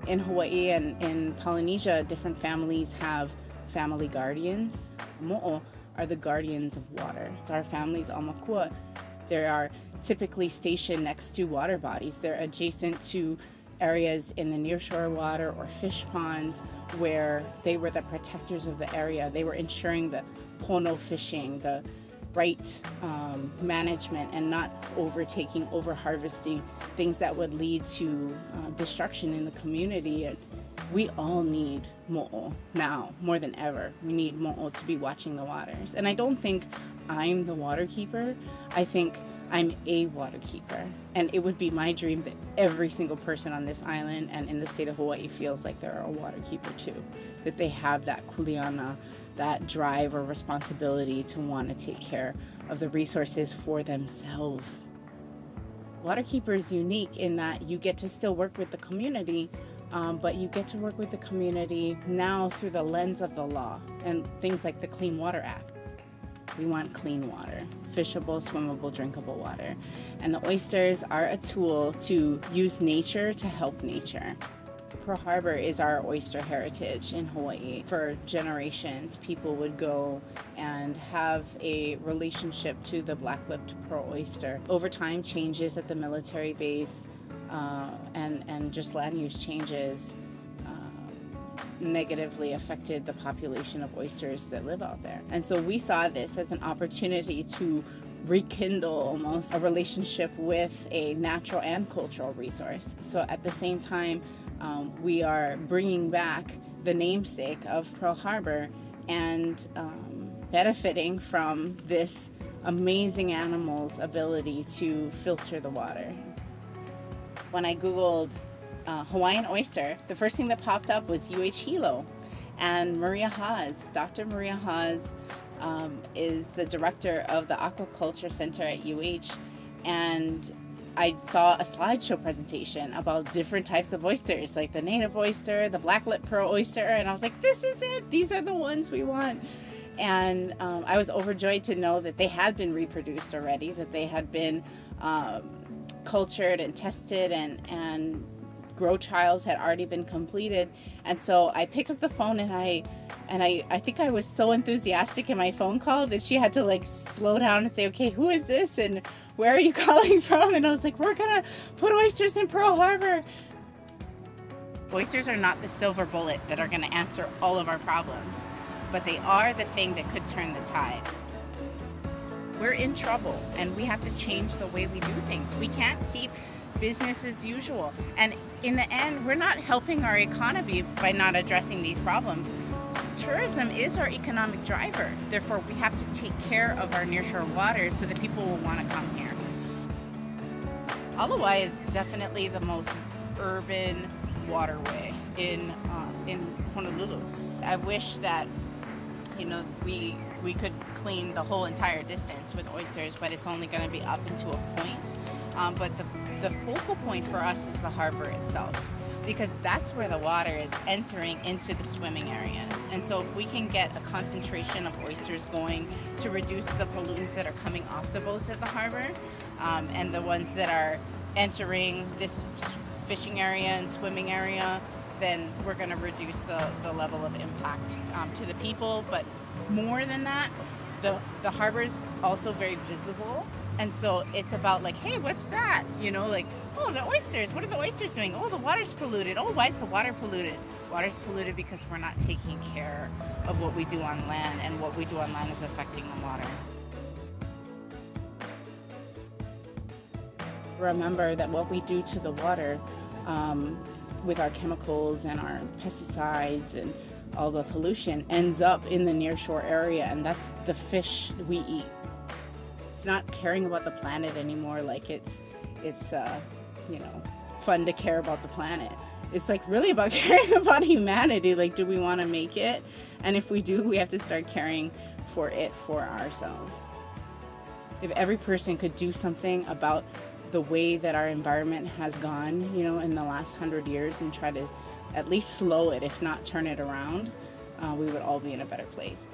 in Hawaii and in Polynesia, different families have family guardians. Mo'o are the guardians of water. It's our family's aumakua. They are typically stationed next to water bodies. They're adjacent to areas in the nearshore water or fish ponds where they were the protectors of the area. They were ensuring the pono fishing, the right management, and not overtaking, over-harvesting, things that would lead to destruction in the community. And we all need mo'o now more than ever. We need mo'o to be watching the waters. And I don't think I'm the water keeper. I think I'm a water keeper. And it would be my dream that every single person on this island and in the state of Hawaii feels like they're a water keeper too. That they have that kuleana, that drive or responsibility to want to take care of the resources for themselves. Waterkeeper is unique in that you get to still work with the community, but you get to work with the community now through the lens of the law and things like the Clean Water Act. We want clean water, fishable, swimmable, drinkable water. And the oysters are a tool to use nature to help nature. Pearl Harbor is our oyster heritage in Hawaii. For generations, people would go and have a relationship to the black-lipped pearl oyster. Over time, changes at the military base and just land use changes negatively affected the population of oysters that live out there. And so we saw this as an opportunity to rekindle almost a relationship with a natural and cultural resource. So at the same time, we are bringing back the namesake of Pearl Harbor and benefiting from this amazing animal's ability to filter the water. When I Googled Hawaiian oyster, the first thing that popped up was Hilo. And Maria Haas, Dr. Maria Haas, is the director of the Aquaculture Center at UH, and I saw a slideshow presentation about different types of oysters, like the native oyster, the black-lipped pearl oyster, and I was like, this is it! These are the ones we want! And I was overjoyed to know that they had been reproduced already, that they had been cultured and tested, and grow trials had already been completed. And so I picked up the phone and I think I was so enthusiastic in my phone call that she had to like slow down and say, okay, who is this and where are you calling from? And I was like, we're gonna put oysters in Pearl Harbor. Oysters are not the silver bullet that are gonna answer all of our problems, but they are the thing that could turn the tide. We're in trouble and we have to change the way we do things. We can't keep business as usual. And in the end, we're not helping our economy by not addressing these problems. Tourism is our economic driver. Therefore, we have to take care of our nearshore waters so that people will want to come here. Ala is definitely the most urban waterway in Honolulu. I wish that, you know, we could clean the whole entire distance with oysters, but it's only going to be up into a point. But the focal point for us is the harbor itself, because that's where the water is entering into the swimming areas. And so if we can get a concentration of oysters going to reduce the pollutants that are coming off the boats at the harbor, and the ones that are entering this fishing area and swimming area, then we're going to reduce the level of impact to the people. But more than that, the harbor's also very visible. And so it's about like, hey, what's that? You know, like, oh, the oysters. What are the oysters doing? Oh, the water's polluted. Oh, why is the water polluted? Water's polluted because we're not taking care of what we do on land, and what we do on land is affecting the water. Remember that what we do to the water with our chemicals and our pesticides and all the pollution ends up in the nearshore area, and that's the fish we eat. It's not caring about the planet anymore like it's you know, fun to care about the planet. It's like really about caring about humanity. Like, do we want to make it? And if we do, we have to start caring for it for ourselves. If every person could do something about the way that our environment has gone, you know, in the last 100 years and try to at least slow it, if not turn it around, we would all be in a better place.